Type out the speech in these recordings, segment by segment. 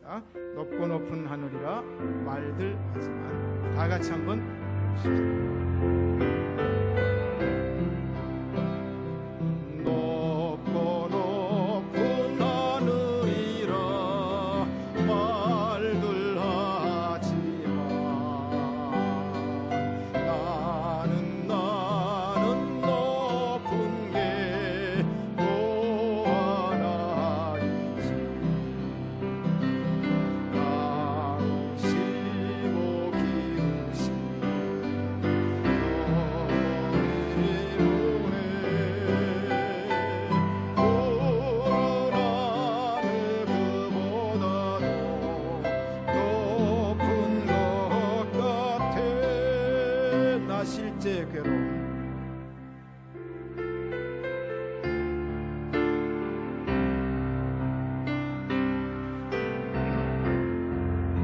자, 높고 높은 하늘이라 말들 하지만 다 같이 한번 높고 높은 하늘이라 말들 하지만 나는 높은 게 또 하나 있지 나누시고 기르시는 실제 괴로움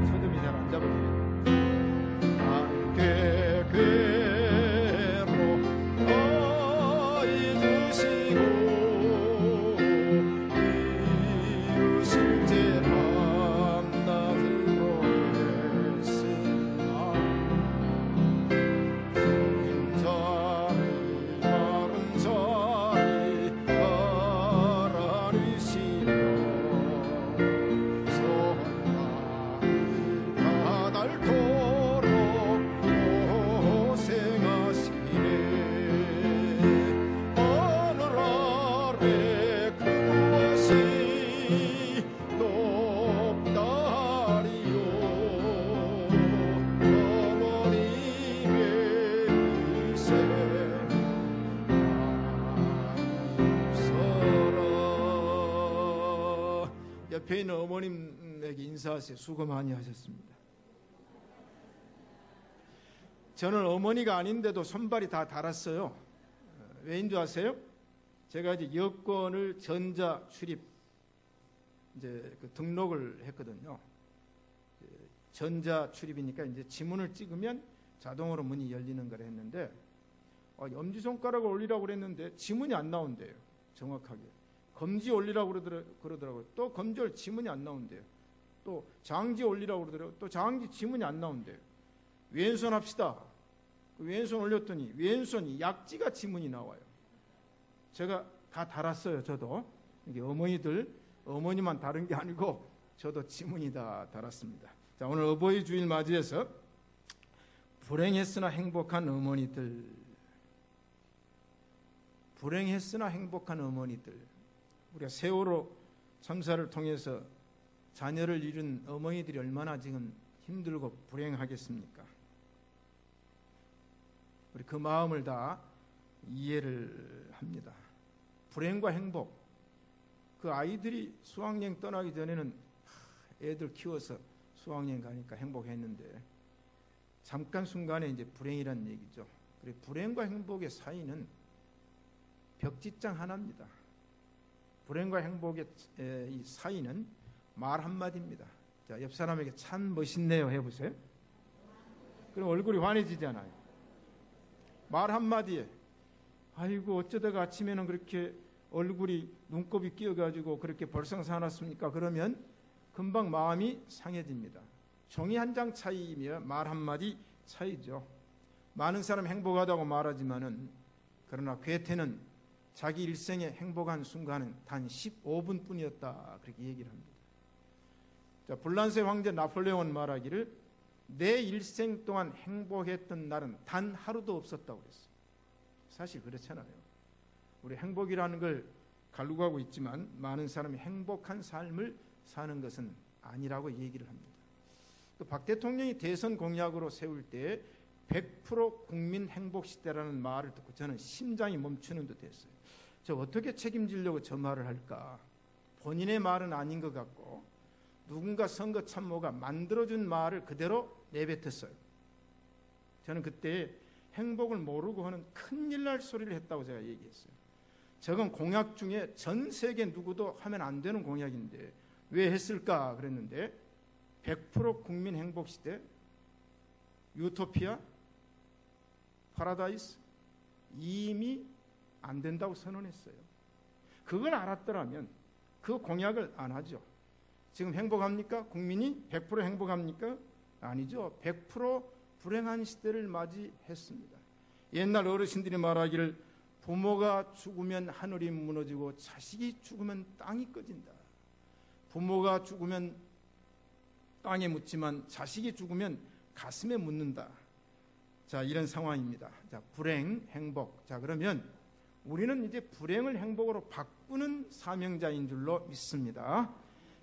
초점이 잘 안 잡아지네. 함께 괴로워 잊으시고 이루실 제 밤낮으로 했으나 옆에 있는 어머님에게 인사하세요. 수고 많이 하셨습니다. 저는 어머니가 아닌데도 손발이 다 닳았어요. 왜인 줄 아세요? 제가 이제 여권을 전자 출입 이제 그 등록을 했거든요. 전자 출입이니까 이제 지문을 찍으면 자동으로 문이 열리는 걸 했는데 엄지손가락을 올리라고 그랬는데 지문이 안 나온대요. 정확하게. 검지 올리라고 그러더라고요. 또 검지를 지문이 안 나온대요. 또 장지 올리라고 그러더라고요. 또 장지 지문이 안 나온대요. 왼손 합시다. 그 왼손 올렸더니 왼손이 약지가 지문이 나와요. 제가 다 달았어요. 저도. 이게 어머니만 다른 게 아니고 저도 지문이 다 달았습니다. 자, 오늘 어버이 주일 맞이해서 불행했으나 행복한 어머니들, 불행했으나 행복한 어머니들. 우리가 세월호 참사를 통해서 자녀를 잃은 어머니들이 얼마나 지금 힘들고 불행하겠습니까? 우리 그 마음을 다 이해를 합니다. 불행과 행복. 그 아이들이 수학여행 떠나기 전에는 애들 키워서 수학여행 가니까 행복했는데 잠깐 순간에 이제 불행이란 얘기죠. 그리고 불행과 행복의 사이는 벽짓장 하나입니다. 불행과 행복의 이 사이는 말 한마디입니다. 자, 옆 사람에게 참 멋있네요 해보세요. 그럼 얼굴이 환해지잖아요. 말 한마디에 아이고 어쩌다가 아침에는 그렇게 얼굴이 눈곱이 끼어가지고 그렇게 벌성사났습니까? 그러면 금방 마음이 상해집니다. 종이 한 장 차이이며 말 한마디 차이죠. 많은 사람 행복하다고 말하지만은 그러나 괴테는 자기 일생의 행복한 순간은 단 15분 뿐이었다 그렇게 얘기를 합니다. 자, 불란세 황제 나폴레옹은 말하기를 내 일생 동안 행복했던 날은 단 하루도 없었다고 그랬어요. 사실 그렇잖아요. 우리 행복이라는 걸 갈구하고 있지만 많은 사람이 행복한 삶을 사는 것은 아니라고 얘기를 합니다. 또 박 대통령이 대선 공약으로 세울 때 100% 국민 행복 시대라는 말을 듣고 저는 심장이 멈추는 듯 했어요. 저 어떻게 책임지려고 저 말을 할까? 본인의 말은 아닌 것 같고 누군가 선거 참모가 만들어준 말을 그대로 내뱉었어요. 저는 그때 행복을 모르고 하는 큰일 날 소리를 했다고 제가 얘기했어요. 저건 공약 중에 전 세계 누구도 하면 안 되는 공약인데 왜 했을까 그랬는데 100% 국민 행복 시대, 유토피아, 파라다이스 이미 안 된다고 선언했어요. 그걸 알았더라면 그 공약을 안 하죠. 지금 행복합니까? 국민이 100% 행복합니까? 아니죠. 100% 불행한 시대를 맞이했습니다. 옛날 어르신들이 말하기를 부모가 죽으면 하늘이 무너지고 자식이 죽으면 땅이 꺼진다. 부모가 죽으면 땅에 묻지만 자식이 죽으면 가슴에 묻는다. 자, 이런 상황입니다. 자, 불행, 행복. 자, 그러면 우리는 이제 불행을 행복으로 바꾸는 사명자인 줄로 믿습니다.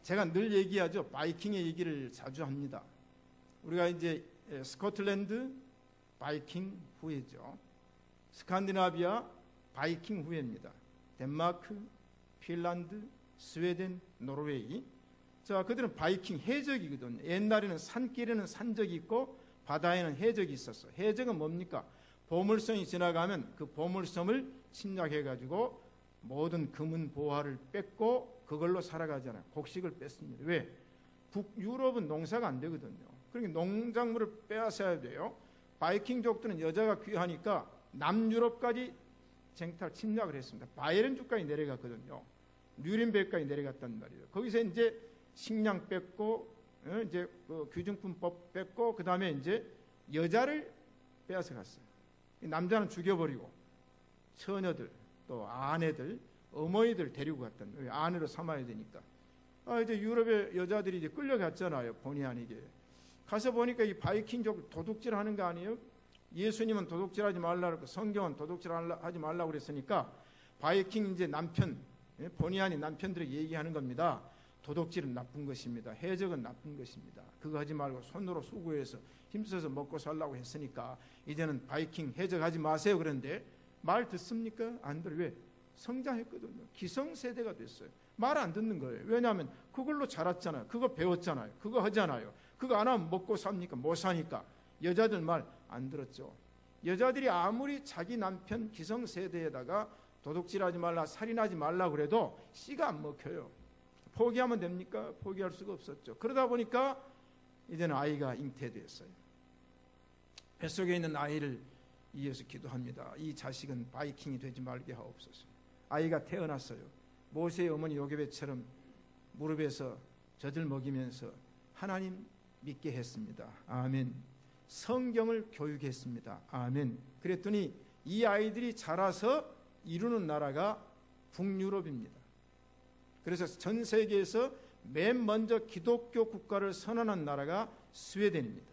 제가 늘 얘기하죠. 바이킹의 얘기를 자주 합니다. 우리가 이제 스코틀랜드 바이킹 후예죠. 스칸디나비아 바이킹 후예입니다. 덴마크, 핀란드, 스웨덴, 노르웨이. 자, 그들은 바이킹 해적이거든요. 옛날에는 산길에는 산적이 있고 바다에는 해적이 있었어요. 해적은 뭡니까? 보물섬이 지나가면 그 보물섬을 침략해가지고 모든 금은 보화를 뺏고 그걸로 살아가잖아요. 곡식을 뺐습니다. 왜? 북유럽은 농사가 안 되거든요. 그러니까 농작물을 빼앗아야 돼요. 바이킹족들은 여자가 귀하니까 남유럽까지 쟁탈 침략을 했습니다. 바이에른주까지 내려갔거든요. 뉘른베르크까지 내려갔단 말이에요. 거기서 이제 식량 뺏고 이제 그 귀중품법 뺏고 그 다음에 이제 여자를 빼앗아 갔어요. 남자는 죽여버리고 처녀들 또 아내들 어머니들 데리고 갔단 말이에요. 아내로 삼아야 되니까. 이제 유럽의 여자들이 이제 끌려갔잖아요. 본의 아니게. 가서 보니까 이 바이킹족 도둑질하는 거 아니에요? 예수님은 도둑질하지 말라 그러고 성경은 도둑질하지 말라고 그랬으니까 바이킹 이제 남편 본의 아닌 남편들에게 얘기하는 겁니다. 도둑질은 나쁜 것입니다. 해적은 나쁜 것입니다. 그거 하지 말고 손으로 수고해서 힘써서 먹고 살라고 했으니까 이제는 바이킹 해적하지 마세요. 그런데 말 듣습니까? 안 들어요. 왜? 성장했거든요. 기성세대가 됐어요. 말 안 듣는 거예요. 왜냐하면 그걸로 자랐잖아요. 그거 배웠잖아요. 그거 하잖아요. 그거 안 하면 먹고 삽니까? 못 사니까. 여자들 말 안 들었죠. 여자들이 아무리 자기 남편 기성세대에다가 도둑질하지 말라, 살인하지 말라 그래도 씨가 안 먹혀요. 포기하면 됩니까? 포기할 수가 없었죠. 그러다 보니까 이제는 아이가 잉태됐어요. 뱃속에 있는 아이를 위해서 기도합니다. 이 자식은 바이킹이 되지 말게 하옵소서. 아이가 태어났어요. 모세의 어머니 요게벳처럼 무릎에서 젖을 먹이면서 하나님 믿게 했습니다. 아멘. 성경을 교육했습니다. 아멘. 그랬더니 이 아이들이 자라서 이루는 나라가 북유럽입니다. 그래서 전 세계에서 맨 먼저 기독교 국가를 선언한 나라가 스웨덴입니다.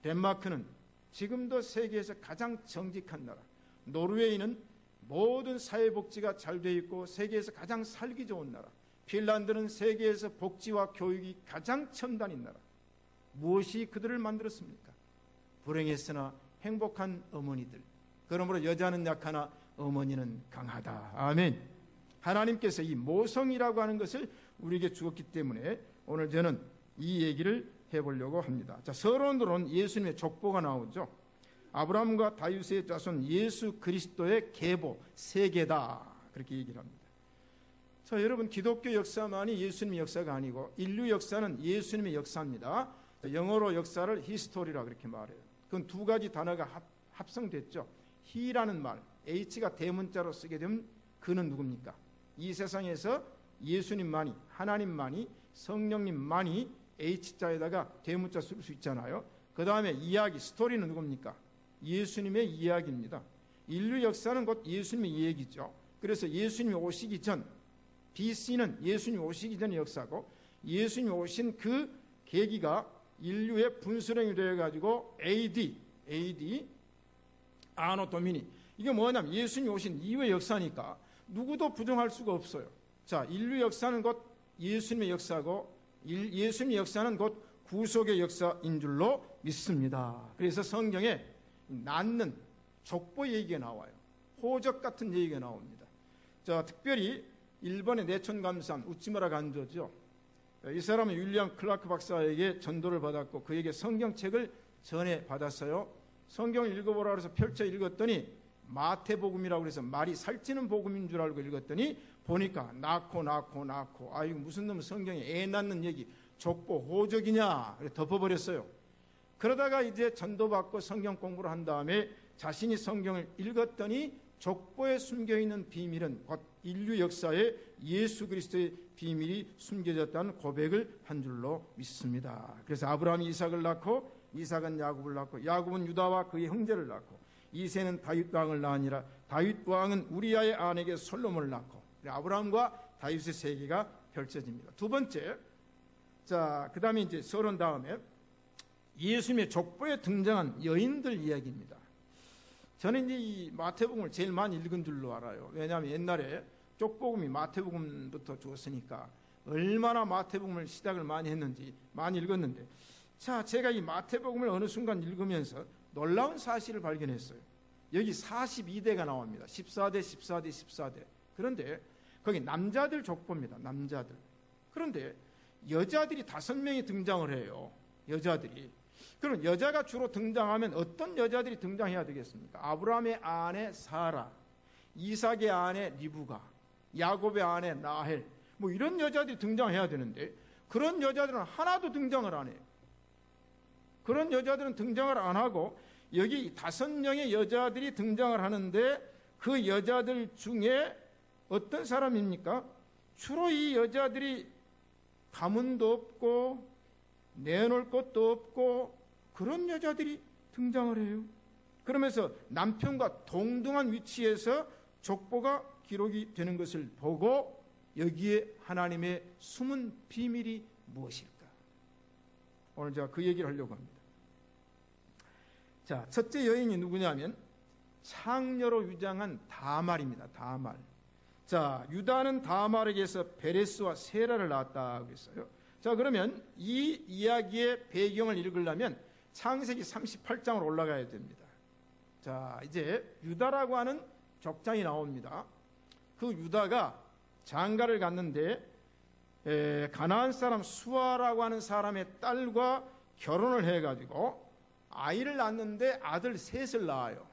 덴마크는 지금도 세계에서 가장 정직한 나라. 노르웨이는 모든 사회복지가 잘 되어 있고 세계에서 가장 살기 좋은 나라. 핀란드는 세계에서 복지와 교육이 가장 첨단인 나라. 무엇이 그들을 만들었습니까? 불행했으나 행복한 어머니들. 그러므로 여자는 약하나 어머니는 강하다. 아멘. 하나님께서 이 모성이라고 하는 것을 우리에게 주었기 때문에 오늘 저는 이 얘기를 해보려고 합니다. 자, 서론으로는 예수님의 족보가 나오죠. 아브라함과 다윗의 자손 예수 그리스도의 계보 세계다. 그렇게 얘기를 합니다. 자, 여러분 기독교 역사만이 예수님의 역사가 아니고 인류 역사는 예수님의 역사입니다. 영어로 역사를 히스토리라 그렇게 말해요. 그건 두 가지 단어가 합성됐죠. 히라는 말, H가 대문자로 쓰게 되면 그는 누굽니까? 이 세상에서 예수님만이, 하나님만이, 성령님만이 H자에다가 대문자 쓸 수 있잖아요. 그 다음에 이야기, 스토리는 누굽니까? 예수님의 이야기입니다. 인류 역사는 곧 예수님의 이야기죠. 그래서 예수님이 오시기 전, BC는 예수님이 오시기 전의 역사고 예수님이 오신 그 계기가 인류의 분수령이 되어가지고 AD 아노 도미니, 이게 뭐냐면 예수님이 오신 이후의 역사니까 누구도 부정할 수가 없어요. 자, 인류 역사는 곧 예수님의 역사고 예수님의 역사는 곧 구속의 역사인 줄로 믿습니다. 그래서 성경에 낳는 족보 얘기가 나와요. 호적 같은 얘기가 나옵니다. 자, 특별히 일본의 내촌감사한 우치무라 간조죠. 이 사람은 윌리엄 클라크 박사에게 전도를 받았고 그에게 성경책을 전해 받았어요. 성경을 읽어보라 그래서 펼쳐 읽었더니 마태복음이라고 해서 말이 살찌는 복음인 줄 알고 읽었더니 보니까 낳고 아 이거 무슨 놈 성경에 애 낳는 얘기 족보 호적이냐 덮어버렸어요. 그러다가 이제 전도받고 성경 공부를 한 다음에 자신이 성경을 읽었더니 족보에 숨겨있는 비밀은 곧 인류 역사에 예수 그리스도의 비밀이 숨겨졌다는 고백을 한 줄로 믿습니다. 그래서 아브라함이 이삭을 낳고 이삭은 야곱을 낳고 야곱은 유다와 그의 형제를 낳고 이새는 다윗 왕을 낳으니라. 다윗 왕은 우리아의 아내에게 솔로몬을 낳고 아브라함과 다윗의 세계가 펼쳐집니다. 두 번째, 자, 그 다음에 이제 서론 다음에 예수님의 족보에 등장한 여인들 이야기입니다. 저는 이제 이 마태복음을 제일 많이 읽은 줄로 알아요. 왜냐하면 옛날에 족복음이 마태복음부터 주었으니까 얼마나 마태복음을 시작을 많이 했는지 많이 읽었는데, 자, 제가 이 마태복음을 어느 순간 읽으면서 놀라운 사실을 발견했어요. 여기 42대가 나옵니다. 14대, 14대, 14대. 그런데 거기 남자들 족보입니다. 남자들. 그런데 여자들이 5명이 등장을 해요. 여자들이. 그럼 여자가 주로 등장하면 어떤 여자들이 등장해야 되겠습니까? 아브라함의 아내 사라, 이삭의 아내 리브가, 야곱의 아내 라헬, 뭐 이런 여자들이 등장해야 되는데 그런 여자들은 하나도 등장을 안 해요. 그런 여자들은 등장을 안 하고 여기 5명의 여자들이 등장을 하는데 그 여자들 중에 어떤 사람입니까? 주로 이 여자들이 가문도 없고 내놓을 것도 없고 그런 여자들이 등장을 해요. 그러면서 남편과 동등한 위치에서 족보가 기록이 되는 것을 보고 여기에 하나님의 숨은 비밀이 무엇일까? 오늘 제가 그 얘기를 하려고 합니다. 자, 첫째 여인이 누구냐면 창녀로 위장한 다말입니다. 다말. 자, 유다는 다말에게서 베레스와 세라를 낳았다 그랬어요. 자, 그러면 이 이야기의 배경을 읽으려면 창세기 38장으로 올라가야 됩니다. 자, 이제 유다라고 하는 족장이 나옵니다. 그 유다가 장가를 갔는데 가나안 사람 수아라고 하는 사람의 딸과 결혼을 해가지고 아이를 낳았는데 아들 셋을 낳아요.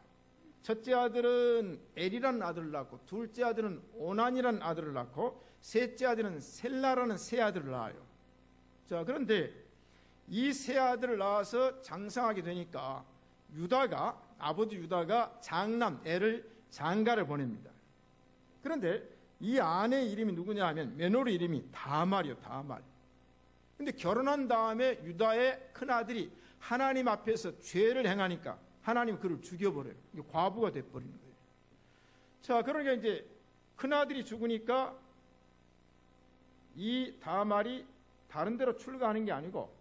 첫째 아들은 엘이라는 아들을 낳고 둘째 아들은 오난이라는 아들을 낳고 셋째 아들은 셀라라는 세 아들을 낳아요. 자, 그런데 이 세 아들을 낳아서 장성하게 되니까 유다가, 아버지 유다가 장남 엘을 장가를 보냅니다. 그런데 이 아내의 이름이 누구냐 하면 며느리 이름이 다말이요. 다말. 근데 결혼한 다음에 유다의 큰아들이 하나님 앞에서 죄를 행하니까 하나님 그를 죽여버려요. 과부가 돼버리는 거예요. 자, 그러니까 이제 큰아들이 죽으니까 이 다말이 다른 데로 출가하는 게 아니고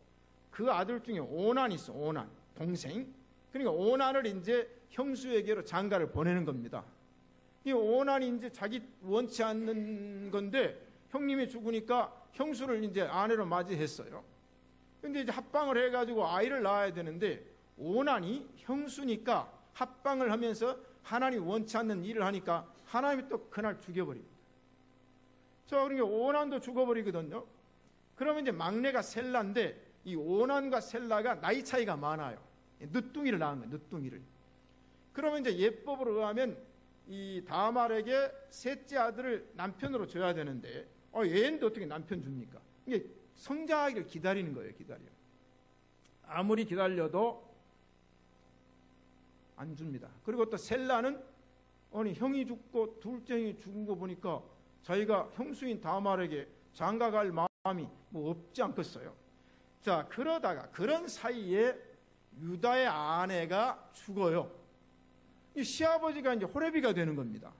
그 아들 중에 오난이 있어. 오난 동생. 그러니까 오난을 이제 형수에게로 장가를 보내는 겁니다. 이 오난이 이제 자기 원치 않는 건데 형님이 죽으니까 형수를 이제 아내로 맞이했어요. 근데 이제 합방을 해가지고 아이를 낳아야 되는데 오난이 형수니까 합방을 하면서 하나님 원치 않는 일을 하니까 하나님이 또 그날 죽여버립니다. 자, 그러니까 오난도 죽어버리거든요. 그러면 이제 막내가 셀라인데 이 오난과 셀라가 나이 차이가 많아요. 늦둥이를 낳은 거예요. 늦둥이를. 그러면 이제 예법으로 의하면 이 다말에게 셋째 아들을 남편으로 줘야 되는데 얘는 어떻게 남편 줍니까? 이게 성장하기를 기다리는 거예요. 기다려. 아무리 기다려도 안 줍니다. 그리고 또 셀라는 형이 죽고 둘째 형이 죽은 거 보니까 자기가 형수인 다말에게 장가갈 마음이 뭐 없지 않겠어요. 자, 그러다가 그런 사이에 유다의 아내가 죽어요. 이 시아버지가 이제 호레비가 되는 겁니다.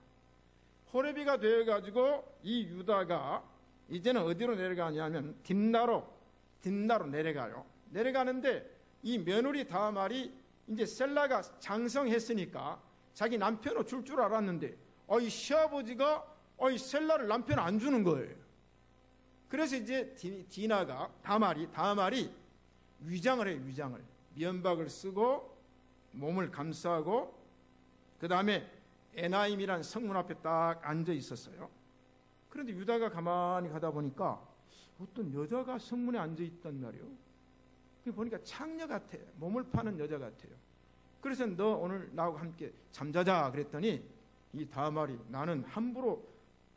호레비가 되어가지고 이 유다가 이제는 어디로 내려가냐면 딥나로 내려가요. 내려가는데 이 며느리 다말이 이제 셀라가 장성했으니까 자기 남편을 줄 줄 알았는데 이 시아버지가 이 셀라를 남편 안 주는 거예요. 그래서 이제 다말이 위장을 해요. 위장을. 면박을 쓰고 몸을 감싸고 그 다음에 에나임이라는 성문 앞에 딱 앉아 있었어요. 그런데 유다가 가만히 가다 보니까 어떤 여자가 성문에 앉아 있단 말이에요. 보니까 창녀 같아. 몸을 파는 여자 같아요. 그래서 너 오늘 나하고 함께 잠자자 그랬더니 이 다말이 나는 함부로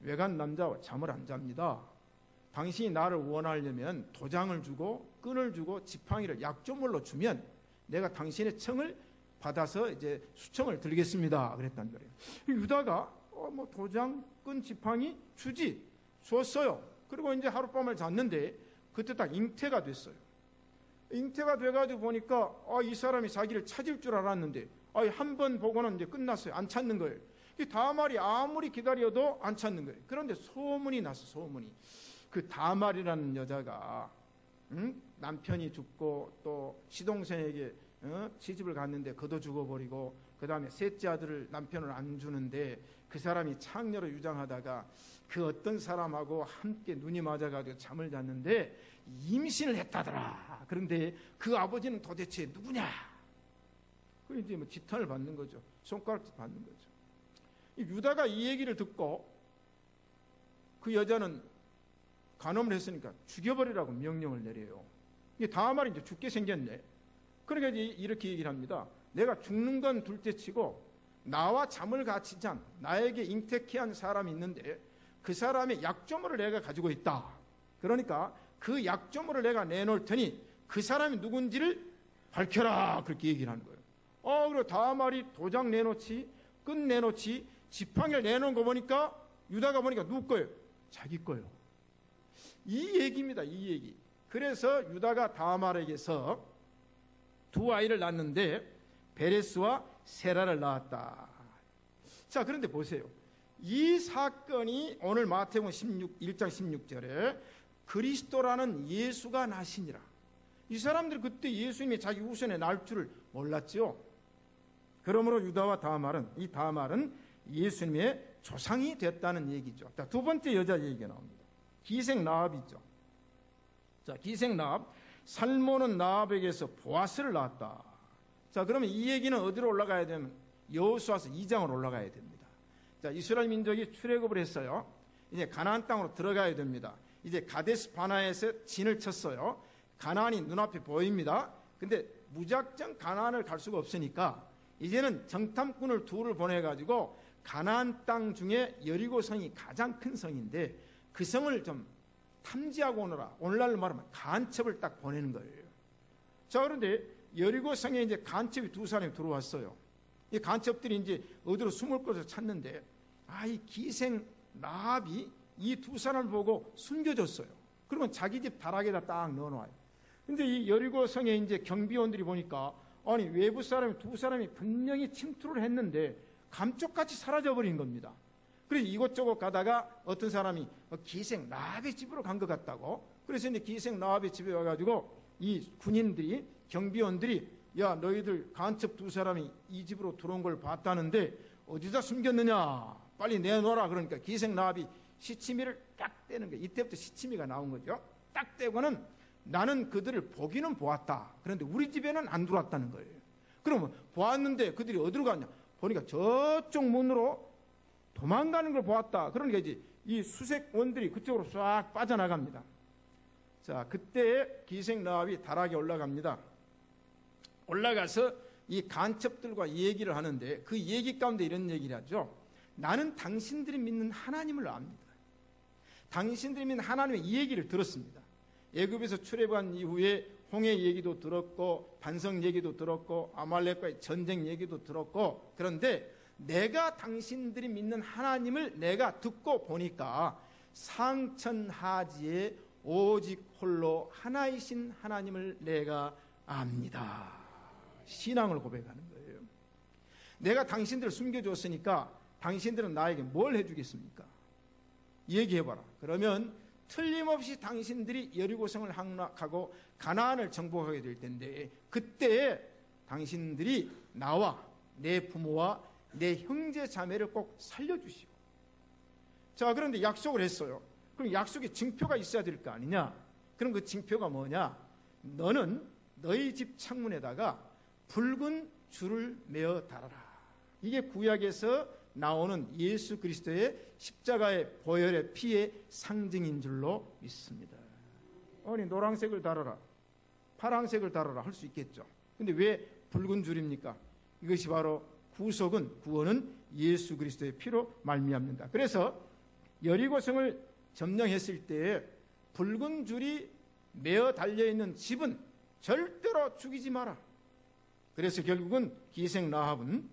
외간 남자와 잠을 안 잡니다. 당신이 나를 원하려면 도장을 주고 끈을 주고 지팡이를 약조물로 주면 내가 당신의 청을 받아서 이제 수청을 들겠습니다. 그랬단 말이에요. 유다가 뭐 도장, 끈, 지팡이 주었어요. 그리고 이제 하룻밤을 잤는데 그때 딱 잉태가 됐어요. 잉태가 돼가지고 보니까 이 사람이 자기를 찾을 줄 알았는데 한 번 보고는 이제 끝났어요. 안 찾는 거예요. 이 다말이 아무리 기다려도 안 찾는 거예요. 그런데 소문이 났어. 소문이. 그 다말이라는 여자가 남편이 죽고 또 시동생에게 시집을 갔는데 그도 죽어버리고 그 다음에 셋째 아들을 남편을 안 주는데 그 사람이 창녀로 유장하다가 그 어떤 사람하고 함께 눈이 맞아가지고 잠을 잤는데 임신을 했다더라. 그런데 그 아버지는 도대체 누구냐? 그 이제 뭐 지탄을 받는 거죠. 손가락질 받는 거죠. 유다가 이 얘기를 듣고 그 여자는 간음을 했으니까 죽여버리라고 명령을 내려요. 이게 다말이 이제 죽게 생겼네. 그러니까 이렇게 얘기를 합니다. 내가 죽는 건 둘째치고 나와 잠을 같이 잔 나에게 잉태케 한 사람이 있는데 그 사람의 약조물을 내가 가지고 있다. 그러니까 그 약조물을 내가 내놓을 테니 그 사람이 누군지를 밝혀라. 그렇게 얘기를 하는 거예요. 그리고 다말이 도장 내놓지, 끝 내놓지, 지팡이를 내놓은 거 보니까 유다가 보니까 누구 거예요? 자기 거예요. 이 얘기입니다. 이 얘기. 그래서 유다가 다말에게서 두 아이를 낳았는데 베레스와 세라를 낳았다. 자, 그런데 보세요. 이 사건이 오늘 마태복음 1장 16절에 그리스도라는 예수가 나시니라. 이 사람들 그때 예수님이 자기 후손에 날 줄을 몰랐죠. 그러므로 유다와 이 다말은 예수님의 조상이 됐다는 얘기죠. 자, 두 번째 여자 얘기가 나옵니다. 기생 라합이죠. 자, 기생 라합. 살모는 라합에게서 보아스를 낳았다. 자, 그러면 이 얘기는 어디로 올라가야 되면 여호수아서 2장으로 올라가야 됩니다. 자, 이스라엘 민족이 출애굽을 했어요. 이제 가나안 땅으로 들어가야 됩니다. 이제 가데스 바나에서 진을 쳤어요. 가나안이 눈앞에 보입니다. 근데 무작정 가나안을 갈 수가 없으니까 이제는 정탐꾼을 둘을 보내가지고 가나안 땅 중에 여리고 성이 가장 큰 성인데 그 성을 좀 탐지하고 오너라. 오늘날로 말하면 간첩을 딱 보내는 거예요. 자, 그런데 여리고 성에 이제 간첩이 두 사람이 들어왔어요. 이 간첩들이 이제 어디로 숨을 곳을 찾는데 이 기생 라합이 이 두 사람을 보고 숨겨줬어요. 그러면 자기 집 다락에다 딱 넣어놔요. 근데 이 여리고 성에 이제 경비원들이 보니까 외부 사람이 두 사람이 분명히 침투를 했는데 감쪽같이 사라져버린 겁니다. 그래서 이곳저곳 가다가 어떤 사람이 기생 라합의 집으로 간 것 같다고. 그래서 이제 기생 라합의 집에 와가지고 이 군인들이 경비원들이 야, 너희들 간첩 두 사람이 이 집으로 들어온 걸 봤다는데 어디다 숨겼느냐, 빨리 내놓아라. 그러니까 기생 라합이 시치미를 딱 떼는 거예요. 이때부터 시치미가 나온 거죠. 딱 떼고는 나는 그들을 보기는 보았다. 그런데 우리 집에는 안 들어왔다는 거예요. 그러면 보았는데 그들이 어디로 갔냐? 보니까 저쪽 문으로 도망가는 걸 보았다. 그러니까 이제 이 수색원들이 그쪽으로 싹 빠져나갑니다. 자, 그때 기생 라합이 다락에 올라갑니다. 올라가서 이 간첩들과 얘기를 하는데 그 얘기 가운데 이런 얘기를 하죠. 나는 당신들이 믿는 하나님을 압니다. 당신들이 믿는 하나님의 이 얘기를 들었습니다. 애굽에서 출애굽한 이후에 홍해 얘기도 들었고 반석 얘기도 들었고 아말렉과의 전쟁 얘기도 들었고, 그런데 내가 당신들이 믿는 하나님을 내가 듣고 보니까 상천하지에 오직 홀로 하나이신 하나님을 내가 압니다. 신앙을 고백하는 거예요. 내가 당신들을 숨겨줬으니까 당신들은 나에게 뭘 해주겠습니까? 얘기해봐라. 그러면 틀림없이 당신들이 여리고성을 함락하고 가나안을 정복하게 될 텐데 그때 당신들이 나와 내 부모와 내 형제 자매를 꼭 살려주시오. 자, 그런데 약속을 했어요. 그럼 약속에 징표가 있어야 될 거 아니냐? 그럼 그 징표가 뭐냐? 너는 너희 집 창문에다가 붉은 줄을 메어 달아라. 이게 구약에서 나오는 예수 그리스도의 십자가의 보혈의 피의 상징인 줄로 믿습니다. 노란색을 달아라, 파란색을 달아라 할 수 있겠죠. 근데 왜 붉은 줄입니까? 이것이 바로 구원은 예수 그리스도의 피로 말미암는다. 그래서 여리고성을 점령했을 때 붉은 줄이 메어 달려있는 집은 절대로 죽이지 마라. 그래서 결국은 기생 라합은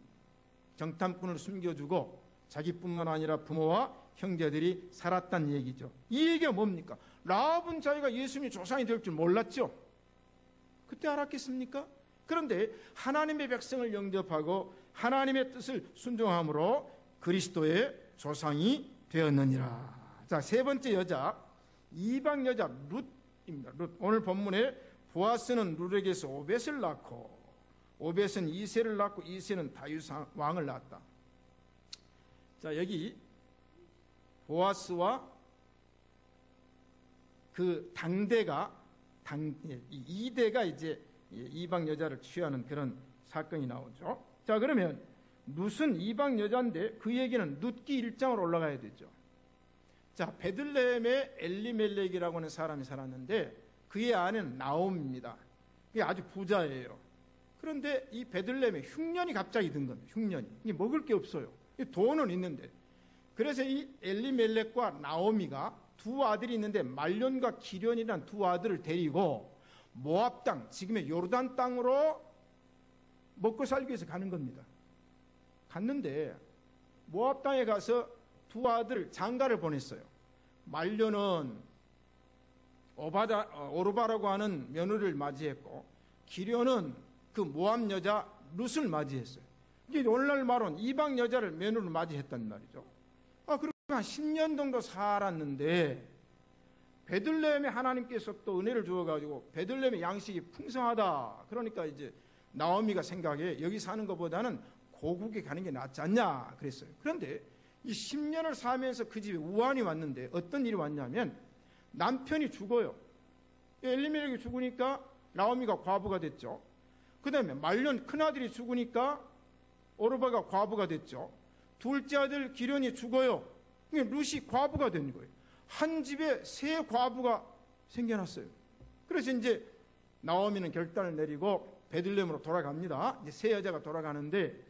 정탐꾼을 숨겨주고 자기뿐만 아니라 부모와 형제들이 살았다는 얘기죠. 이 얘기가 뭡니까? 라합은 자기가 예수님의 조상이 될 줄 몰랐죠. 그때 알았겠습니까? 그런데 하나님의 백성을 영접하고 하나님의 뜻을 순종함으로 그리스도의 조상이 되었느니라. 자, 세 번째 여자, 이방 여자 룻입니다. 룻. 오늘 본문에 보아스는 룻에게서 오벳을 낳고 오벳은 이새를 낳고 이새는 다윗 왕을 낳았다. 자, 여기 보아스와 그 당대가 이대가 이제 이방 여자를 취하는 그런 사건이 나오죠. 자, 그러면 룻은 이방 여자인데 그 얘기는 룻기 1장으로 올라가야 되죠. 자, 베들레헴에 엘리멜렉이라고 하는 사람이 살았는데 그의 아내는 나옴입니다. 그게 아주 부자예요. 그런데 이 베들레헴에 흉년이 갑자기 든 겁니다. 흉년이. 이게 먹을 게 없어요. 돈은 있는데. 그래서 이 엘리멜렉과 나오미가 두 아들이 있는데 말론과 기련이라는 두 아들을 데리고 모압 땅, 지금의 요르단 땅으로 먹고 살기 위해서 가는 겁니다. 갔는데 모압 땅에 가서 두 아들 장가를 보냈어요. 말론은 오르바라고 하는 며느리를 맞이했고 기련은 그 모압 여자 룻을 맞이했어요. 이게 오늘날 말은 이방 여자를 며느리로 맞이했단 말이죠. 그리고 한 10년 정도 살았는데 베들레헴에 하나님께서 또 은혜를 주어가지고 베들레헴의 양식이 풍성하다. 그러니까 이제 나오미가 생각해 여기 사는 것보다는 고국에 가는 게 낫지 않냐 그랬어요. 그런데 이 10년을 살면서 그 집에 우환이 왔는데 어떤 일이 왔냐면 남편이 죽어요. 엘리멜렉이 죽으니까 나오미가 과부가 됐죠. 그 다음에 말론 큰아들이 죽으니까 오르바가 과부가 됐죠. 둘째 아들 기련이 죽어요. 룻이 과부가 된 거예요. 한 집에 세 과부가 생겨났어요. 그래서 이제 나오미는 결단을 내리고 베들레헴으로 돌아갑니다. 이제 세 여자가 돌아가는데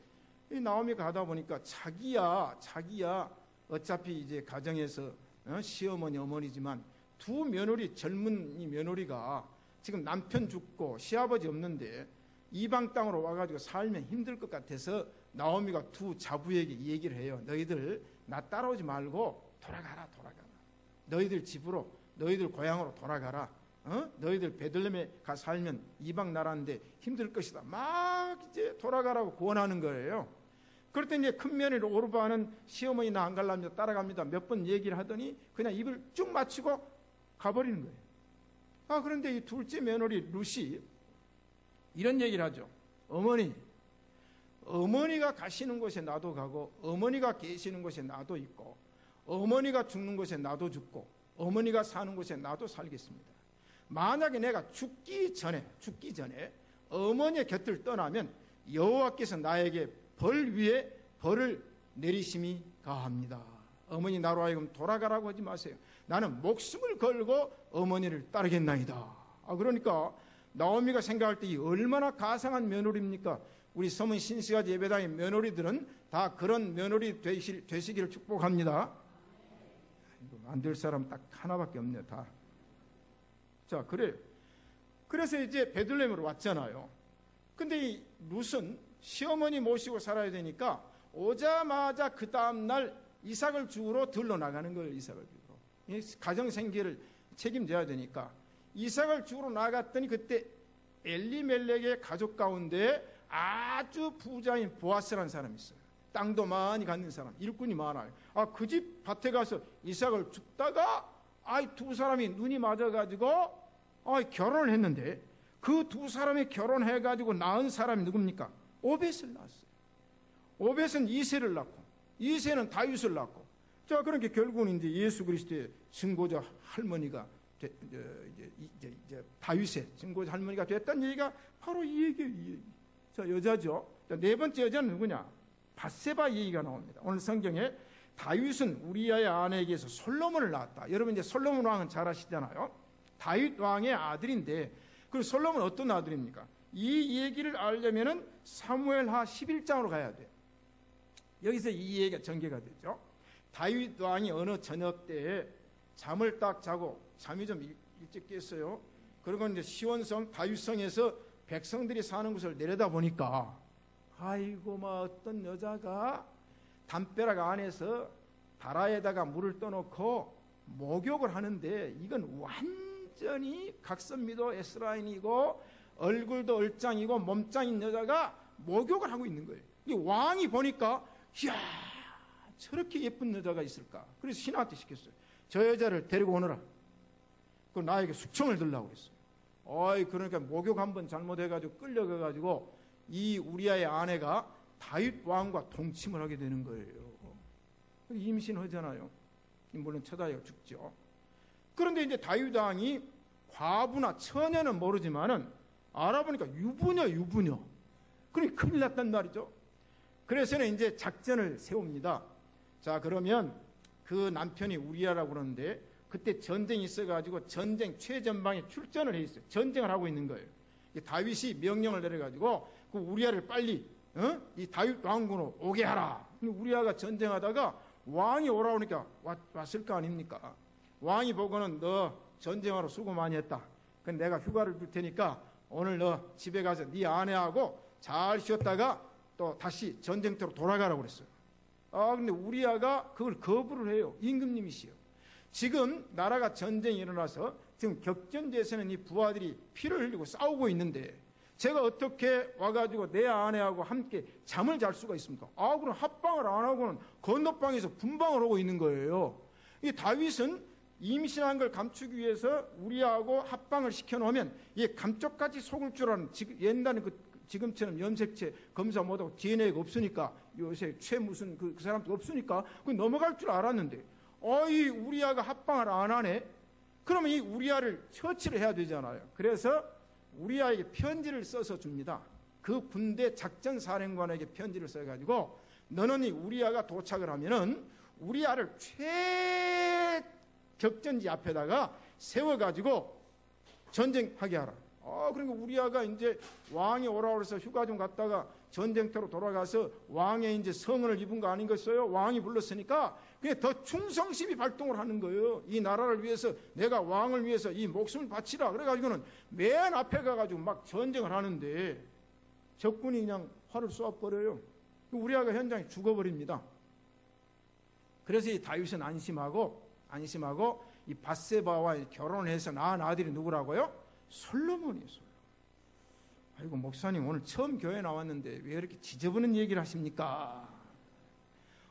이 나오미가 가다 보니까 자기야 어차피 이제 가정에서 시어머니 어머니지만 두 며느리 젊은 이 며느리가 지금 남편 죽고 시아버지 없는데 이방 땅으로 와가지고 살면 힘들 것 같아서 나오미가 두 자부에게 얘기를 해요. 너희들 나 따라오지 말고 돌아가라. 너희들 집으로 너희들 고향으로 돌아가라. 너희들 베들레헴에 가 살면 이방 나라인데 힘들 것이다. 막 이제 돌아가라고 권하는 거예요. 그럴 때 이제 큰 며느리 오르바는 시어머니 나 안 갈랍니다. 따라갑니다. 몇 번 얘기를 하더니 그냥 입을 쭉 맞추고 가버리는 거예요. 그런데 이 둘째 며느리 룻이 이런 얘기를 하죠. 어머니가 가시는 곳에 나도 가고 어머니가 계시는 곳에 나도 있고 어머니가 죽는 곳에 나도 죽고 어머니가 사는 곳에 나도 살겠습니다. 만약에 내가 죽기 전에 어머니의 곁을 떠나면 여호와께서 나에게 벌 위에 벌을 내리심이 가합니다. 어머니 나로 하여금 돌아가라고 하지 마세요. 나는 목숨을 걸고 어머니를 따르겠나이다. 그러니까 나오미가 생각할 때 이 얼마나 가상한 며느리입니까? 우리 서문 신시가지 예배당의 며느리들은 다 그런 며느리 되시기를 축복합니다. 안 될 사람 딱 하나밖에 없네요. 다. 자, 그래요. 그래서 이제 베들레헴으로 왔잖아요. 근데 이 룻은 시어머니 모시고 살아야 되니까 오자마자 그 다음날 이삭을 죽으러 들러 나가는 거예요. 이삭을 죽으러. 가정 생계를 책임져야 되니까 이삭을 죽으러 나갔더니 그때 엘리멜렉의 가족 가운데 아주 부자인 보아스라는 사람이 있어요. 땅도 많이 갖는 사람, 일꾼이 많아요. 그 집 밭에 가서 이삭을 줍다가 두 사람이 눈이 맞아가지고 결혼을 했는데 그 두 사람이 결혼해가지고 낳은 사람이 누굽니까? 오벳을 낳았어요. 오벳은 이새를 낳고 이새는 다윗을 낳고. 자, 그러니까 결국은 이제 예수 그리스도의 증거자 할머니가 이제 다윗의 증거자 할머니가 됐다는 얘기가 바로 이 얘기예요. 자, 여자죠. 자, 네 번째 여자는 누구냐? 밧세바 얘기가 나옵니다. 오늘 성경에 다윗은 우리아의 아내에게서 솔로몬을 낳았다. 여러분 이제 솔로몬 왕은 잘 아시잖아요. 다윗 왕의 아들인데 그 솔로몬은 어떤 아들입니까? 이 얘기를 알려면은 사무엘하 11장으로 가야 돼요. 여기서 이 얘기가 전개가 되죠. 다윗 왕이 어느 저녁 때에 잠을 딱 자고 잠이 좀 일찍 깼어요. 그리고 이제 시온성 다윗성에서 백성들이 사는 곳을 내려다 보니까 어떤 여자가 담벼락 안에서 다라에다가 물을 떠놓고 목욕을 하는데 이건 완전히 각선미도 S라인이고 얼굴도 얼짱이고 몸짱인 여자가 목욕을 하고 있는 거예요. 이 왕이 보니까 이야 저렇게 예쁜 여자가 있을까? 그래서 신하한테 시켰어요. 저 여자를 데리고 오너라. 그 나에게 숙청을 들라고 그랬어요. 그러니까 목욕 한번 잘못해가지고 끌려가가지고 이 우리아의 아내가 다윗 왕과 동침을 하게 되는 거예요. 임신하잖아요. 물론 처자가 죽죠. 그런데 이제 다윗 왕이 과부나 처녀는 모르지만은 알아보니까 유부녀. 그러니 큰일 났단 말이죠. 그래서는 이제 작전을 세웁니다. 자, 그러면 그 남편이 우리아라고 그러는데 그때 전쟁이 있어가지고 전쟁 최전방에 출전을 해 있어요. 전쟁을 하고 있는 거예요. 다윗이 명령을 내려가지고 그 우리아를 빨리 이 다윗 왕궁으로 오게 하라. 우리아가 전쟁하다가 왕이 오라고 하니까 왔을 거 아닙니까? 왕이 보고는 너 전쟁하러 수고 많이 했다. 근데 내가 휴가를 줄 테니까 오늘 너 집에 가서 네 아내하고 잘 쉬었다가 또 다시 전쟁터로 돌아가라고 그랬어요. 근데 우리아가 그걸 거부를 해요. 임금님이시요. 지금 나라가 전쟁이 일어나서 지금 격전지에서는 이 부하들이 피를 흘리고 싸우고 있는데 제가 어떻게 와가지고 내 아내하고 함께 잠을 잘 수가 있습니까? 그럼 합방을 안 하고는 건너방에서 분방을 하고 있는 거예요. 이 다윗은 임신한 걸 감추기 위해서 우리하고 합방을 시켜놓으면 이게 감쪽같이 속을 줄 아는 옛날에 지금처럼 염색체 검사 못하고 DNA가 없으니까 요새 무슨 그 사람도 없으니까 그 넘어갈 줄 알았는데 이 우리아가 합방을 안 하네. 그러면 이 우리아를 처치를 해야 되잖아요. 그래서 우리아에게 편지를 써서 줍니다. 그 군대 작전사령관에게 편지를 써가지고 너는 이 우리아가 도착을 하면은 우리아를 최격전지 앞에다가 세워가지고 전쟁하게 하라. 그러니까 우리아가 이제 왕이 오라고 해서 휴가 좀 갔다가 전쟁터로 돌아가서 왕의 이제 성은을 입은 거 아닌겠어요? 왕이 불렀으니까 그냥 더 충성심이 발동을 하는 거예요. 이 나라를 위해서 내가 왕을 위해서 이 목숨을 바치라. 그래가지고는 맨 앞에 가가지고 막 전쟁을 하는데 적군이 그냥 활을 쏘아버려요. 우리아가 현장에 죽어버립니다. 그래서 이 다윗은 안심하고 이 밧세바와 결혼해서 낳은 아들이 누구라고요? 솔로몬이에요. 아이고 목사님 오늘 처음 교회 나왔는데 왜 이렇게 지저분한 얘기를 하십니까?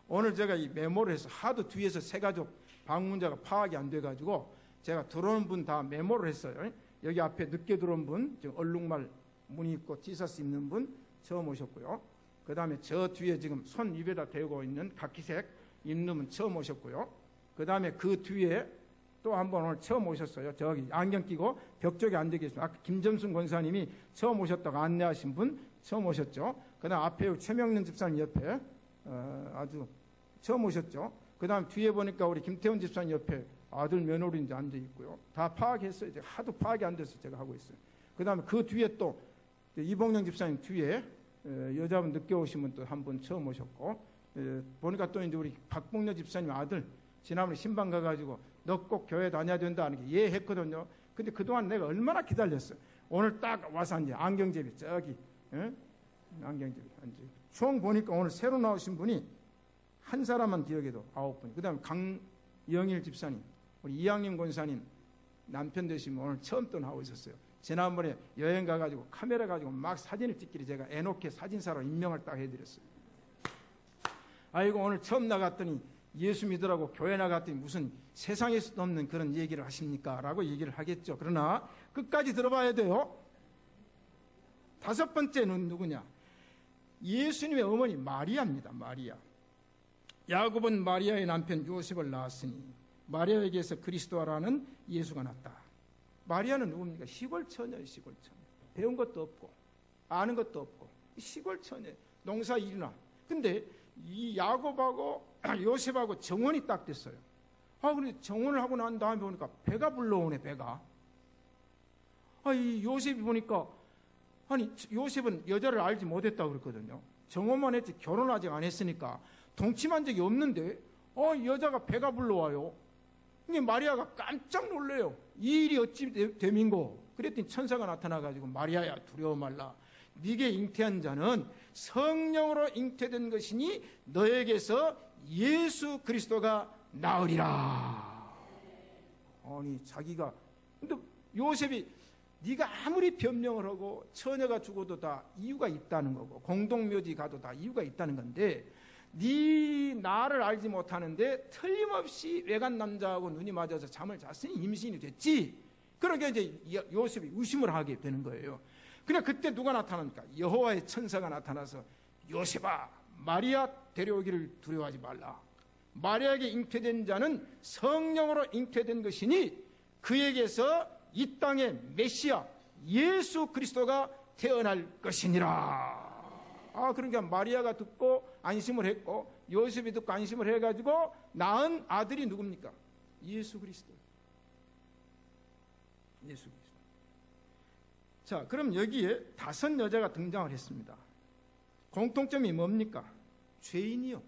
오늘 제가 이 메모를 해서 하도 뒤에서 새가족 방문자가 파악이 안 돼가지고 제가 들어오는 분 다 메모를 했어요. 여기 앞에 늦게 들어온 분, 지금 얼룩말 무늬 입고 티셔츠 입는 분 처음 오셨고요. 그 다음에 저 뒤에 지금 손 입에다 대고 있는 카키색 입는 분 처음 오셨고요. 그 다음에 그 뒤에 또 한 번 오늘 처음 오셨어요. 저기 안경 끼고 벽 쪽에 앉아 계십니다. 아까 김점순 권사님이 처음 오셨다고 안내하신 분 처음 오셨죠. 그 다음 앞에 최명련 집사님 옆에 아주 처음 오셨죠. 그 다음 뒤에 보니까 우리 김태훈 집사님 옆에 아들 며느리 이제 앉아 있고요. 다 파악했어요. 이제 하도 파악이 안 돼서 제가 하고 있어요. 그 다음에 그 뒤에 또 이봉영 집사님 뒤에 여자분 늦게 오신 분 또 한 분 처음 오셨고 보니까 또 이제 우리 박봉녀 집사님 아들 지난번에 신방 가가지고 너 꼭 교회 다녀야 된다 하는 게 예 했거든요. 근데 그동안 내가 얼마나 기다렸어요. 오늘 딱 와서 이제 안경제비 저기 안경제비 앉아. 총 보니까 오늘 새로 나오신 분이 한 사람만 기억해도 9분. 그 다음에 강영일 집사님, 우리 이양림 권사님 남편 되시면 오늘 처음 또 나오셨어요. 지난번에 여행 가가지고 카메라 가지고 막 사진을 찍기를 제가 애놓게 사진사로 임명을 딱 해드렸어요. 아이고 오늘 처음 나갔더니 예수 믿으라고 교회 나갔더니 무슨 세상에서 없는 그런 얘기를 하십니까? 라고 얘기를 하겠죠. 그러나 끝까지 들어봐야 돼요. 5번째는 누구냐? 예수님의 어머니 마리아입니다. 마리아. 야곱은 마리아의 남편 요셉을 낳았으니 마리아에게서 그리스도라는 예수가 났다. 마리아는 누굽니까? 시골 처녀예요. 시골 처녀. 배운 것도 없고 아는 것도 없고 시골 처녀. 농사 일이나. 근데 이 야곱하고 요셉하고 정혼이 딱 됐어요. 근데 정혼을 하고 난 다음에 보니까 배가 불러오네. 배가. 이 요셉이 보니까 요셉은 여자를 알지 못했다고 그랬거든요. 정혼만 했지 결혼 아직 안 했으니까 동침한 적이 없는데 여자가 배가 불러와요. 이게 마리아가 깜짝 놀래요. 이 일이 어찌 됨인고. 그랬더니 천사가 나타나가지고 마리아야 두려워 말라. 네게 잉태한 자는 성령으로 잉태된 것이니 너에게서 예수 그리스도가 나으리라. 아니 자기가 근데 요셉이 네가 아무리 변명을 하고 처녀가 죽어도 다 이유가 있다는 거고 공동묘지 가도 다 이유가 있다는 건데 네 나를 알지 못하는데 틀림없이 외간 남자하고 눈이 맞아서 잠을 잤으니 임신이 됐지. 그러니까 이제 요셉이 의심을 하게 되는 거예요. 그냥 그때 누가 나타납니까? 여호와의 천사가 나타나서 요셉아 마리아 데려오기를 두려워하지 말라. 마리아에게 잉태된 자는 성령으로 잉태된 것이니 그에게서 이 땅의 메시아 예수 그리스도가 태어날 것이니라. 그러니까 마리아가 듣고 안심을 했고 요셉이 듣고 안심을 해가지고 낳은 아들이 누굽니까? 예수 그리스도. 예수 그리스도. 자, 그럼 여기에 5 여자가 등장을 했습니다. 공통점이 뭡니까? 죄인이요,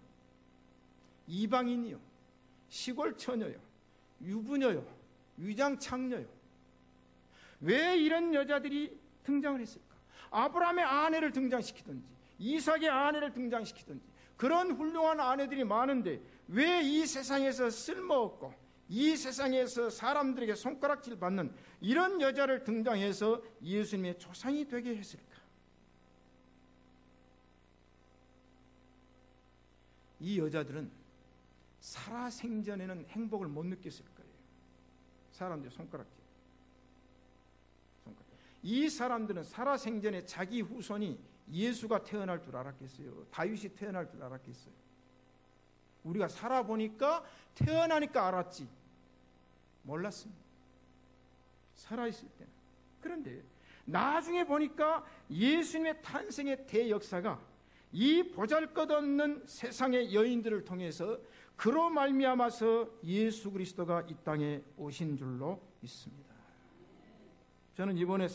이방인이요, 시골 처녀요, 유부녀요, 위장 창녀요. 왜 이런 여자들이 등장을 했을까? 아브라함의 아내를 등장시키든지 이삭의 아내를 등장시키든지 그런 훌륭한 아내들이 많은데 왜 이 세상에서 쓸모없고 이 세상에서 사람들에게 손가락질 받는 이런 여자를 등장해서 예수님의 조상이 되게 했을까? 이 여자들은 살아생전에는 행복을 못 느꼈을 거예요. 사람들의 손가락질. 이 사람들은 살아생전에 자기 후손이 예수가 태어날 줄 알았겠어요? 다윗이 태어날 줄 알았겠어요? 우리가 살아보니까 태어나니까 알았지 몰랐습니다. 살아있을 때는. 그런데 나중에 보니까 예수님의 탄생의 대역사가 이 보잘것없는 세상의 여인들을 통해서 그로 말미암아서 예수 그리스도가 이 땅에 오신 줄로 믿습니다. 저는 이번에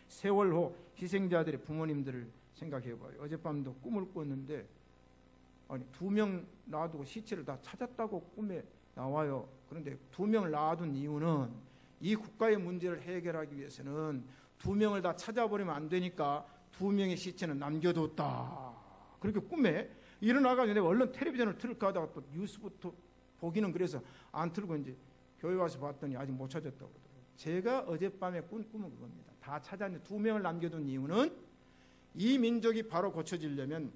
세월호 희생자들의 부모님들을 생각해봐요. 어젯밤도 꿈을 꿨는데 2명 놔두고 시체를 다 찾았다고 꿈에 나와요. 그런데 2명을 놔둔 이유는 이 국가의 문제를 해결하기 위해서는 2명을 다 찾아버리면 안 되니까 2명의 시체는 남겨뒀다. 그렇게 꿈에 일어나가지고 내가 얼른 텔레비전을 틀을까 하다가 또 뉴스부터 보기는 그래서 안 틀고 이제 교회 와서 봤더니 아직 못 찾았다고 그러더라고요. 제가 어젯밤에 꾼 꿈은 그겁니다. 다 찾았는데 2명을 남겨둔 이유는 이 민족이 바로 고쳐지려면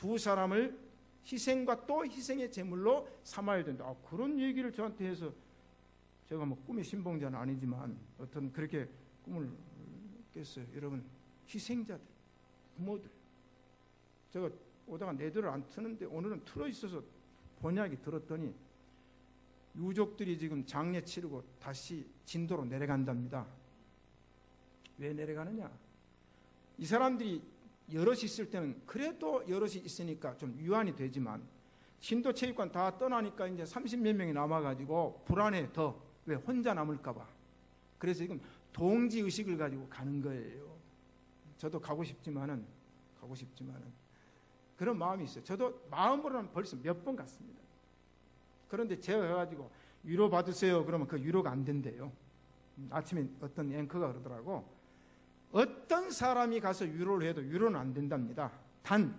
2 사람을 희생과 또 희생의 제물로 삼아야 된다. 그런 얘기를 저한테 해서 제가 뭐 꿈의 신봉자는 아니지만 어떤 그렇게 꿈을 깼어요. 여러분, 희생자들, 부모들. 제가 오다가 내들을 안 트는데 오늘은 틀어 있어서 번역이 들었더니 유족들이 지금 장례 치르고 다시 진도로 내려간답니다. 왜 내려가느냐? 이 사람들이 여럿이 있을 때는 그래도 여럿이 있으니까 좀 유한이 되지만 신도체육관 다 떠나니까 이제 30몇 명이 남아가지고 불안해 더. 왜? 혼자 남을까봐. 그래서 지금 동지의식을 가지고 가는 거예요. 저도 가고 싶지만은 그런 마음이 있어요. 저도 마음으로는 벌써 몇 번 갔습니다. 그런데 제가 가가지고 위로 받으세요 그러면 그 위로가 안 된대요. 아침에 어떤 앵커가 그러더라고. 어떤 사람이 가서 위로를 해도 위로는 안 된답니다. 단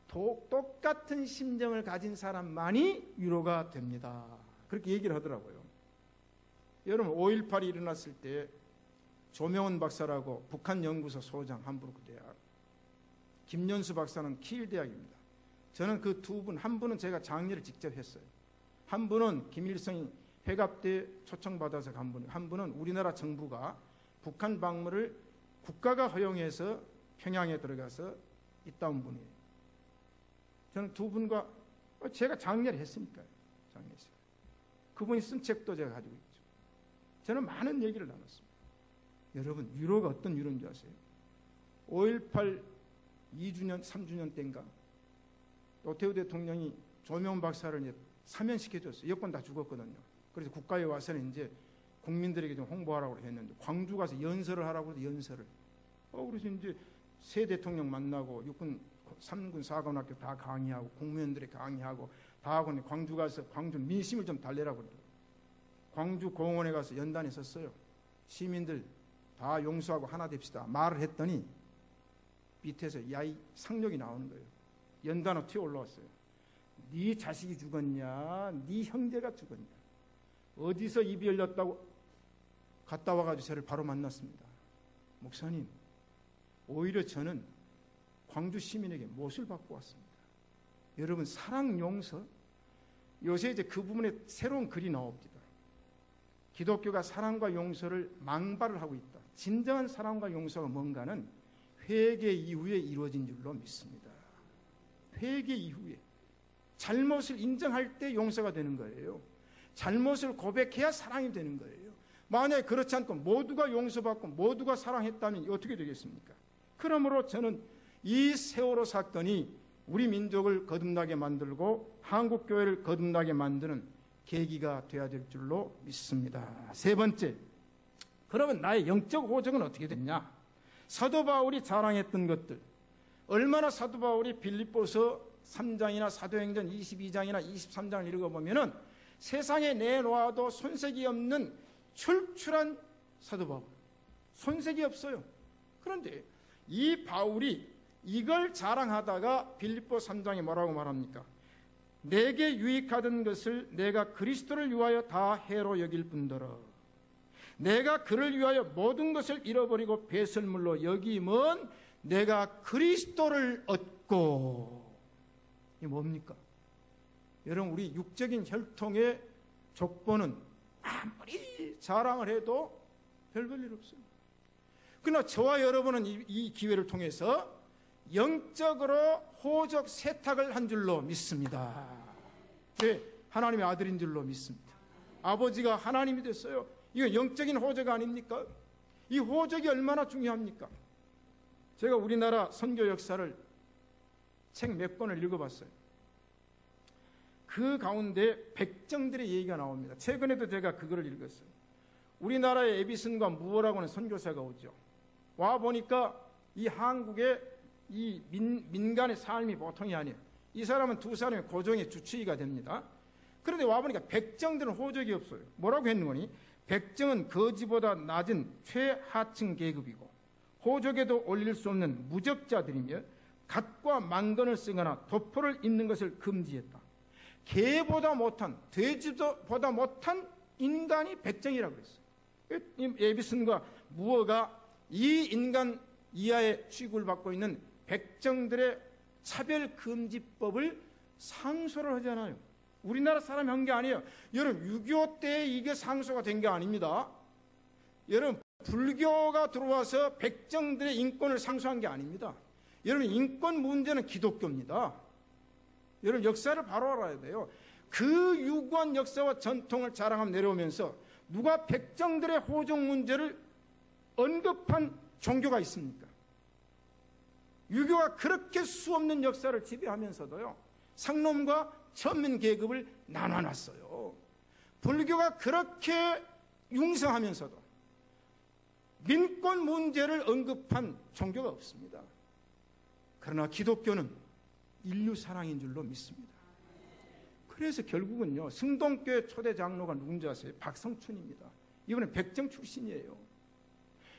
똑같은 심정을 가진 사람만이 위로가 됩니다. 그렇게 얘기를 하더라고요. 여러분 5.18이 일어났을 때 조명원 박사라고 북한연구소 소장 함부르크 대학, 김연수 박사는 키일 대학입니다. 저는 그 2분, 한 분은 제가 장례를 직접 했어요. 한 분은 김일성이 회갑 때 초청받아서 간 분이고 한 분은 우리나라 정부가 북한 방문을 국가가 허용해서 평양에 들어가서 있다 온 분이에요. 저는 2분과 제가 장례를 했으니까요. 장례했어요. 그분이 쓴 책도 제가 가지고 있죠. 저는 많은 얘기를 나눴습니다. 여러분, 위로가 어떤 위로인 줄 아세요? 5.18 2주년, 3주년 때인가 노태우 대통령이 조명원 박사를 이제 사면시켜줬어요. 여권 다 죽었거든요. 그래서 국가에 와서는 이제 국민들에게 좀 홍보하라고 했는데 광주 가서 연설을 하라고 해서 연설을. 그래서 이제 새 대통령 만나고 육군 3군 4관학교 다 강의하고 국무위원들이 강의하고 다 하고 광주 가서 광주 민심을 좀 달래라고 그러더라고요. 광주 공원에 가서 연단에 섰어요. 시민들 다 용서하고 하나 됩시다 말을 했더니 밑에서 야이 상력이 나오는 거예요. 연단어 튀어 올라왔어요. 네 자식이 죽었냐? 네 형제가 죽었냐? 어디서 입이 열렸다고? 갔다 와가지고 저를 바로 만났습니다. 목사님, 오히려 저는 광주 시민에게 못을 받고 왔습니다. 여러분, 사랑 용서, 요새 이제 그 부분에 새로운 글이 나옵니다. 기독교가 사랑과 용서를 망발을 하고 있다. 진정한 사랑과 용서가 뭔가는 회개 이후에 이루어진 줄로 믿습니다. 회개 이후에 잘못을 인정할 때 용서가 되는 거예요. 잘못을 고백해야 사랑이 되는 거예요. 만약에 그렇지 않고 모두가 용서받고 모두가 사랑했다면 어떻게 되겠습니까? 그러므로 저는 이 세월호 사건이 우리 민족을 거듭나게 만들고 한국교회를 거듭나게 만드는 계기가 되어야 될 줄로 믿습니다. 세 번째, 그러면 나의 영적 호적은 어떻게 됐냐? 사도 바울이 자랑했던 것들, 얼마나 사도 바울이 빌립보서 3장이나 사도행전 22장이나 23장을 읽어보면은 세상에 내놓아도 손색이 없는 출출한 사도 바울, 손색이 없어요. 그런데 이 바울이 이걸 자랑하다가 빌립보 3장에 뭐라고 말합니까? 내게 유익하던 것을 내가 그리스도를 위하여 다 해로 여길 뿐더러 내가 그를 위하여 모든 것을 잃어버리고 배설물로 여김은 내가 그리스도를 얻고. 이게 뭡니까? 여러분, 우리 육적인 혈통의 족보는 아무리 자랑을 해도 별 볼 일 없어요. 그러나 저와 여러분은 이 기회를 통해서 영적으로 호적 세탁을 한 줄로 믿습니다. 네, 하나님의 아들인 줄로 믿습니다. 아버지가 하나님이 됐어요. 이거 영적인 호적 아닙니까? 이 호적이 얼마나 중요합니까? 제가 우리나라 선교 역사를 책 몇 권을 읽어봤어요. 그 가운데 백정들의 얘기가 나옵니다. 최근에도 제가 그거를 읽었어요. 우리나라에 에비슨과 무어라고 하는 선교사가 오죠. 와 보니까 이 한국의 이 민간의 삶이 보통이 아니에요. 이 사람은 두 사람의 고종의 주치의가 됩니다. 그런데 와 보니까 백정들은 호적이 없어요. 뭐라고 했는 거니? 백정은 거지보다 낮은 최하층 계급이고 호적에도 올릴 수 없는 무적자들이며 갓과 망건을 쓰거나 도포를 입는 것을 금지했다. 개보다 못한, 돼지보다 못한 인간이 백정이라고 그랬어요. 에비슨과 무어가 이 인간 이하의 취급을 받고 있는 백정들의 차별금지법을 상소를 하잖아요. 우리나라 사람이 한 게 아니에요. 여러분, 6.25 때 이게 상소가 된 게 아닙니다. 여러분, 불교가 들어와서 백정들의 인권을 상소한 게 아닙니다. 여러분, 인권 문제는 기독교입니다. 여러분, 역사를 바로 알아야 돼요. 그 유구한 역사와 전통을 자랑하며 내려오면서 누가 백정들의 호적 문제를 언급한 종교가 있습니까? 유교가 그렇게 수없는 역사를 지배하면서도요, 상놈과 천민 계급을 나눠놨어요. 불교가 그렇게 융성하면서도 민권 문제를 언급한 종교가 없습니다. 그러나 기독교는 인류 사랑인 줄로 믿습니다. 그래서 결국은요, 승동교회 초대 장로가 누군지 아세요? 박성춘입니다. 이분은 백정 출신이에요.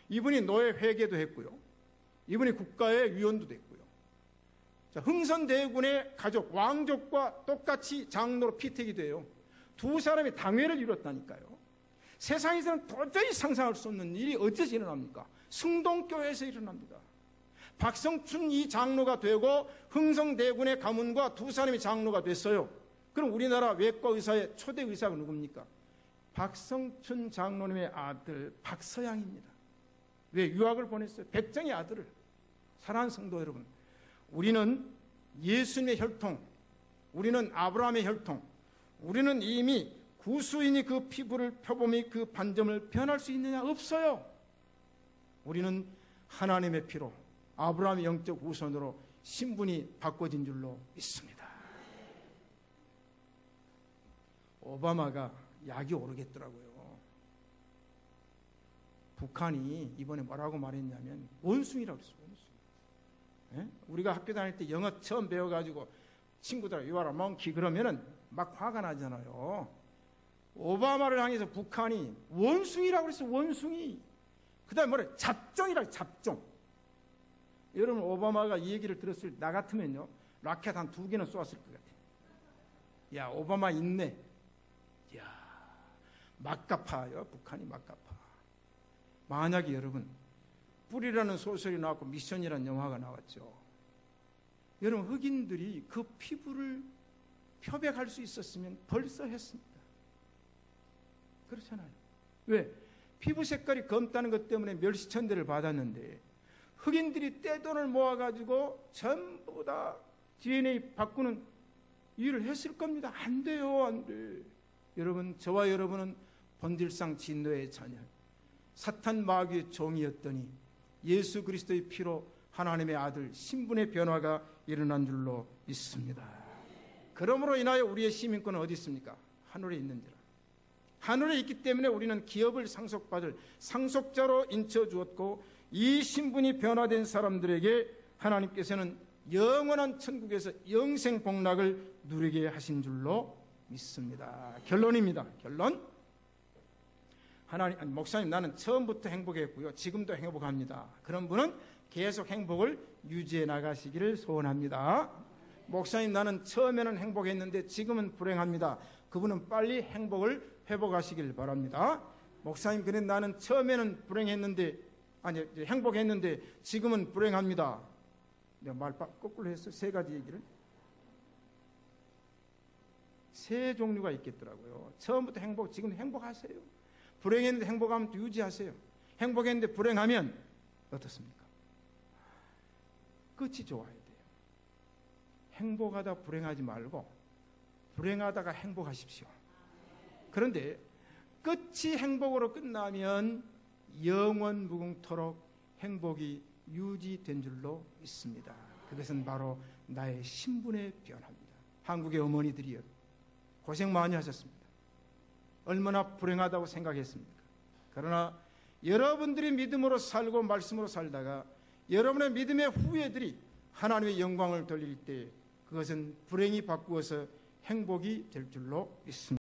이분이 노예 회계도 했고요. 이분이 국가의 위원도 됐고요. 자, 흥선대군의 가족, 왕족과 똑같이 장로로 피택이 돼요. 두 사람이 당회를 이뤘다니까요. 세상에서는 도저히 상상할 수 없는 일이 어디서 일어납니까? 승동교회에서 일어납니다. 박성춘 이 장로가 되고 흥성대군의 가문과 두 사람이 장로가 됐어요. 그럼 우리나라 외과 의사의 초대 의사가 누굽니까? 박성춘 장로님의 아들 박서양입니다. 왜? 유학을 보냈어요. 백정의 아들을. 사랑하는 성도 여러분, 우리는 예수님의 혈통, 우리는 아브라함의 혈통, 우리는 이미 구수인이 그 피부를 표범이 그 반점을 변할 수 있느냐? 없어요. 우리는 하나님의 피로 아브라함의 영적 후손으로 신분이 바꿔진 줄로 믿습니다. 오바마가 약이 오르겠더라고요. 북한이 이번에 뭐라고 말했냐면 원숭이라고 했어요. 원숭이. 예? 우리가 학교 다닐 때 영어 처음 배워가지고 친구들 You are a monkey 그러면은 막 화가 나잖아요. 오바마를 향해서 북한이 원숭이라고 그랬어요. 원숭이. 그 다음에 뭐래? 잡종이라고 잡종. 여러분 오바마가 이 얘기를 들었을 때 나 같으면요 라켓 한 2개는 쏘았을 것 같아요. 야, 오바마 있네. 야, 막가파요. 북한이 막가파. 만약에 여러분 뿔이라는 소설이 나왔고 미션이라는 영화가 나왔죠. 여러분 흑인들이 그 피부를 표백할 수 있었으면 벌써 했습니다. 그렇잖아요. 왜? 피부 색깔이 검다는 것 때문에 멸시천대를 받았는데 흑인들이 떼돈을 모아가지고 전부 다 DNA 바꾸는 일을 했을 겁니다. 안 돼요. 안 돼. 여러분, 저와 여러분은 본질상 진노의 자녀, 사탄 마귀의 종이었더니 예수 그리스도의 피로 하나님의 아들 신분의 변화가 일어난 줄로 믿습니다. 그러므로 인하여 우리의 시민권은 어디 있습니까? 하늘에 있는지라. 하늘에 있기 때문에 우리는 기업을 상속받을 상속자로 인쳐주었고 이 신분이 변화된 사람들에게 하나님께서는 영원한 천국에서 영생 복락을 누리게 하신 줄로 믿습니다. 결론입니다. 결론. 목사님 나는 처음부터 행복했고요. 지금도 행복합니다. 그런 분은 계속 행복을 유지해 나가시기를 소원합니다. 목사님 나는 처음에는 행복했는데 지금은 불행합니다. 그분은 빨리 행복을 회복하시길 바랍니다. 목사님 그래 나는 처음에는 행복했는데 지금은 불행합니다. 내가 말 거꾸로 했어. 3가지 얘기를. 3 종류가 있겠더라고요. 처음부터 지금 행복하세요. 불행했는데 행복하면 유지하세요. 행복했는데 불행하면 어떻습니까? 끝이 좋아야 돼요. 행복하다 불행하지 말고 불행하다가 행복하십시오. 그런데 끝이 행복으로 끝나면 영원 무궁토록 행복이 유지된 줄로 믿습니다. 그것은 바로 나의 신분의 변화입니다. 한국의 어머니들이요 고생 많이 하셨습니다. 얼마나 불행하다고 생각했습니까? 그러나 여러분들이 믿음으로 살고 말씀으로 살다가 여러분의 믿음의 후예들이 하나님의 영광을 돌릴 때 그것은 불행이 바꾸어서 행복이 될 줄로 믿습니다.